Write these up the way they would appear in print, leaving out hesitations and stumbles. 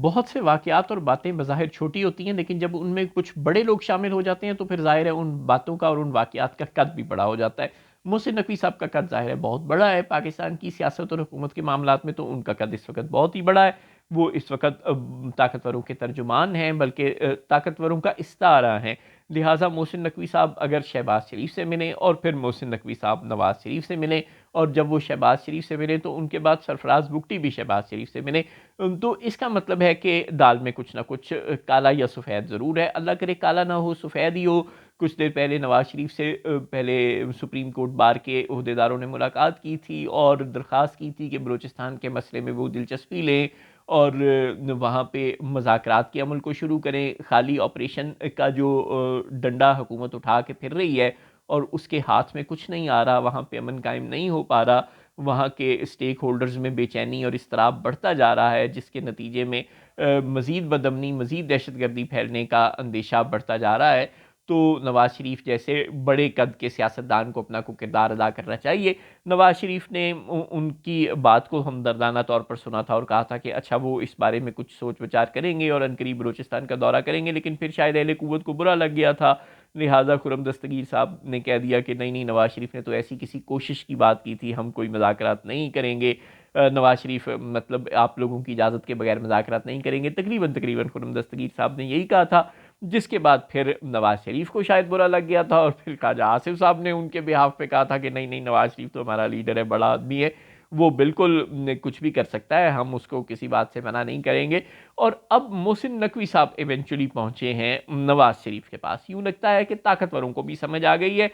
بہت سے واقعات اور باتیں بظاہر چھوٹی ہوتی ہیں، لیکن جب ان میں کچھ بڑے لوگ شامل ہو جاتے ہیں تو پھر ظاہر ہے ان باتوں کا اور ان واقعات کا قد بھی بڑا ہو جاتا ہے۔ محسن نقوی صاحب کا قد ظاہر ہے بہت بڑا ہے، پاکستان کی سیاست اور حکومت کے معاملات میں تو ان کا قد اس وقت بہت ہی بڑا ہے۔ وہ اس وقت طاقتوروں کے ترجمان ہیں، بلکہ طاقتوروں کا استعارہ ہیں۔ لہٰذا محسن نقوی صاحب اگر شہباز شریف سے ملیں اور پھر محسن نقوی صاحب نواز شریف سے ملیں، اور جب وہ شہباز شریف سے ملیں تو ان کے بعد سرفراز بگٹی بھی شہباز شریف سے ملیں، تو اس کا مطلب ہے کہ دال میں کچھ نہ کچھ کالا یا سفید ضرور ہے۔ اللہ کرے کالا نہ ہو، سفید ہی ہو۔ کچھ دیر پہلے نواز شریف سے پہلے سپریم کورٹ بار کے عہدیداروں نے ملاقات کی تھی اور درخواست کی تھی کہ بلوچستان کے مسئلے میں وہ دلچسپی لیں اور وہاں پہ مذاکرات کے عمل کو شروع کریں۔ خالی آپریشن کا جو ڈنڈا حکومت اٹھا کے پھر رہی ہے اور اس کے ہاتھ میں کچھ نہیں آ رہا، وہاں پہ امن قائم نہیں ہو پا رہا، وہاں کے اسٹیک ہولڈرز میں بے چینی اور اضطراب بڑھتا جا رہا ہے، جس کے نتیجے میں مزید بدامنی، مزید دہشت گردی پھیلنے کا اندیشہ بڑھتا جا رہا ہے۔ تو نواز شریف جیسے بڑے قد کے سیاستدان کو اپنا کردار ادا کرنا چاہیے۔ نواز شریف نے ان کی بات کو ہمدردانہ طور پر سنا تھا اور کہا تھا کہ اچھا وہ اس بارے میں کچھ سوچ وچار کریں گے اور عنقریب بلوچستان کا دورہ کریں گے، لیکن پھر شاید اہل قوت کو برا لگ گیا تھا، لہٰذا خرم دستگیر صاحب نے کہہ دیا کہ نہیں نواز شریف نے تو ایسی کسی کوشش کی بات کی تھی، ہم کوئی مذاکرات نہیں کریں گے۔ نواز شریف مطلب آپ لوگوں کی اجازت کے بغیر مذاکرات نہیں کریں گے، تقریباً خرم دستگیر صاحب نے یہی کہا تھا، جس کے بعد پھر نواز شریف کو شاید برا لگ گیا تھا اور پھر خواجہ آصف صاحب نے ان کے بیہاف پہ کہا تھا کہ نہیں نواز شریف تو ہمارا لیڈر ہے، بڑا آدمی ہے، وہ بالکل کچھ بھی کر سکتا ہے، ہم اس کو کسی بات سے منع نہیں کریں گے۔ اور اب محسن نقوی صاحب ایونچولی پہنچے ہیں نواز شریف کے پاس۔ یوں لگتا ہے کہ طاقتوروں کو بھی سمجھ آ گئی ہے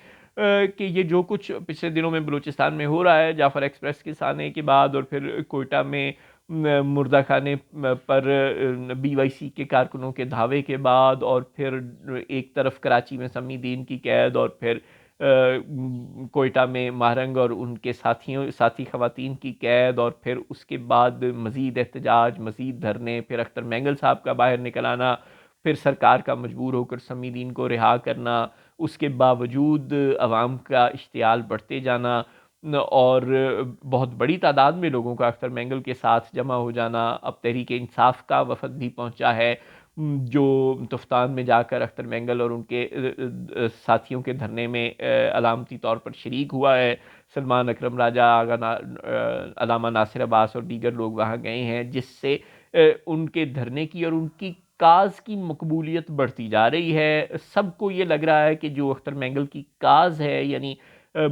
کہ یہ جو کچھ پچھلے دنوں میں بلوچستان میں ہو رہا ہے، جعفر ایکسپریس کے سانے کے بعد اور پھر کوئٹہ میں مردہ خانے پر بی وائی سی کے کارکنوں کے دھاوے کے بعد، اور پھر ایک طرف کراچی میں سمی دین کی قید، اور پھر کوئٹہ میں ماہرنگ اور ان کے ساتھی خواتین کی قید، اور پھر اس کے بعد مزید احتجاج، مزید دھرنے، پھر اختر مینگل صاحب کا باہر نکل آنا، پھر سرکار کا مجبور ہو کر سمی دین کو رہا کرنا، اس کے باوجود عوام کا اشتعال بڑھتے جانا اور بہت بڑی تعداد میں لوگوں کا اختر مینگل کے ساتھ جمع ہو جانا۔ اب تحریک انصاف کا وفد بھی پہنچا ہے جو تفتان میں جا کر اختر مینگل اور ان کے ساتھیوں کے دھرنے میں علامتی طور پر شریک ہوا ہے۔ سلمان اکرم راجہ، علامہ ناصر عباس اور دیگر لوگ وہاں گئے ہیں، جس سے ان کے دھرنے کی اور ان کی کاز کی مقبولیت بڑھتی جا رہی ہے۔ سب کو یہ لگ رہا ہے کہ جو اختر مینگل کی کاز ہے، یعنی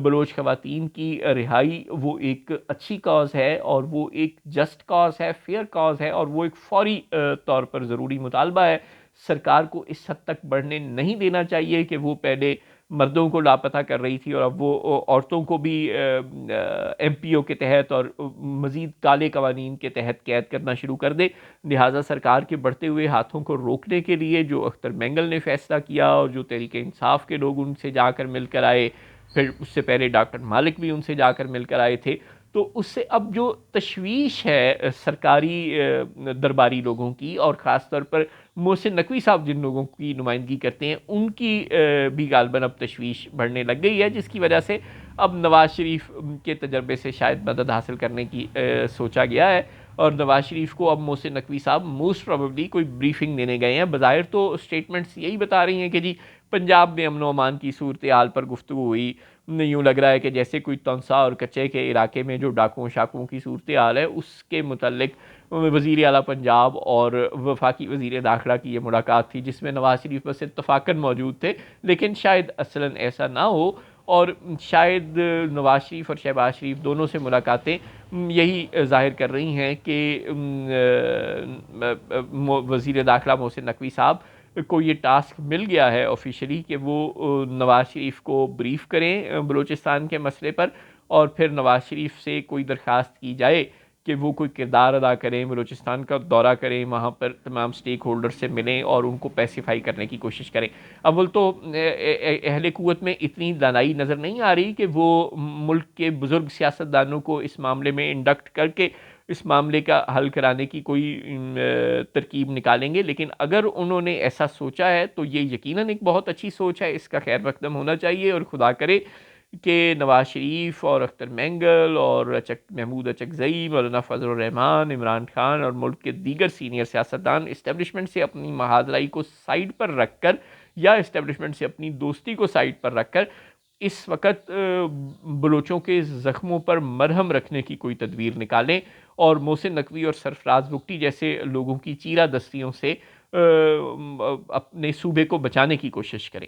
بلوچ خواتین کی رہائی، وہ ایک اچھی کاز ہے اور وہ ایک جسٹ کاز ہے، فیئر کاز ہے، اور وہ ایک فوری طور پر ضروری مطالبہ ہے۔ سرکار کو اس حد تک بڑھنے نہیں دینا چاہیے کہ وہ پہلے مردوں کو لاپتہ کر رہی تھی اور اب وہ عورتوں کو بھی ایم پی او کے تحت اور مزید کالے قوانین کے تحت قید کرنا شروع کر دے۔ لہٰذا سرکار کے بڑھتے ہوئے ہاتھوں کو روکنے کے لیے جو اختر مینگل نے فیصلہ کیا اور جو تحریک انصاف کے لوگ ان سے جا کر مل کر آئے، پھر اس سے پہلے ڈاکٹر مالک بھی ان سے جا کر مل کر آئے تھے، تو اس سے اب جو تشویش ہے سرکاری درباری لوگوں کی، اور خاص طور پر محسن نقوی صاحب جن لوگوں کی نمائندگی کرتے ہیں، ان کی بھی غالباً اب تشویش بڑھنے لگ گئی ہے، جس کی وجہ سے اب نواز شریف کے تجربے سے شاید مدد حاصل کرنے کی سوچا گیا ہے۔ اور نواز شریف کو اب محسن نقوی صاحب موسٹ پروبیبلی کوئی بریفنگ دینے گئے ہیں۔ بظاہر تو اسٹیٹمنٹس یہی بتا رہی ہیں کہ جی پنجاب میں امن و امان کی صورتحال پر گفتگو ہوئی، یوں لگ رہا ہے کہ جیسے کوئی تونسا اور کچے کے علاقے میں جو ڈاکوؤں شاکوؤں کی صورتحال ہے، اس کے متعلق وزیر اعلیٰ پنجاب اور وفاقی وزیر داخلہ کی یہ ملاقات تھی، جس میں نواز شریف بس اتفاقاً موجود تھے، لیکن شاید اصلاً ایسا نہ ہو، اور شاید نواز شریف اور شہباز شریف دونوں سے ملاقاتیں یہی ظاہر کر رہی ہیں کہ وزیر داخلہ محسن نقوی صاحب کو یہ ٹاسک مل گیا ہے آفیشلی کہ وہ نواز شریف کو بریف کریں بلوچستان کے مسئلے پر، اور پھر نواز شریف سے کوئی درخواست کی جائے کہ وہ کوئی کردار ادا کریں، بلوچستان کا دورہ کریں، وہاں پر تمام سٹیک ہولڈر سے ملیں اور ان کو پیسیفائی کرنے کی کوشش کریں۔ اول تو اہل قوت میں اتنی دانائی نظر نہیں آ رہی کہ وہ ملک کے بزرگ سیاستدانوں کو اس معاملے میں انڈکٹ کر کے اس معاملے کا حل کرانے کی کوئی ترکیب نکالیں گے، لیکن اگر انہوں نے ایسا سوچا ہے تو یہ یقیناً ایک بہت اچھی سوچ ہے، اس کا خیر مقدم ہونا چاہیے، اور خدا کرے کہ نواز شریف اور اختر مینگل اور محمود اچکزئی، مولانا فضل الرحمان، عمران خان اور ملک کے دیگر سینئر سیاستدان اسٹیبلشمنٹ سے اپنی محاذرائی کو سائڈ پر رکھ کر یا اسٹیبلشمنٹ سے اپنی دوستی کو سائڈ پر رکھ کر اس وقت بلوچوں کے زخموں پر مرہم رکھنے کی کوئی تدبیر نکالیں اور محسن نقوی اور سرفراز بگٹی جیسے لوگوں کی چیرہ دستیوں سے اپنے صوبے کو بچانے کی کوشش کریں۔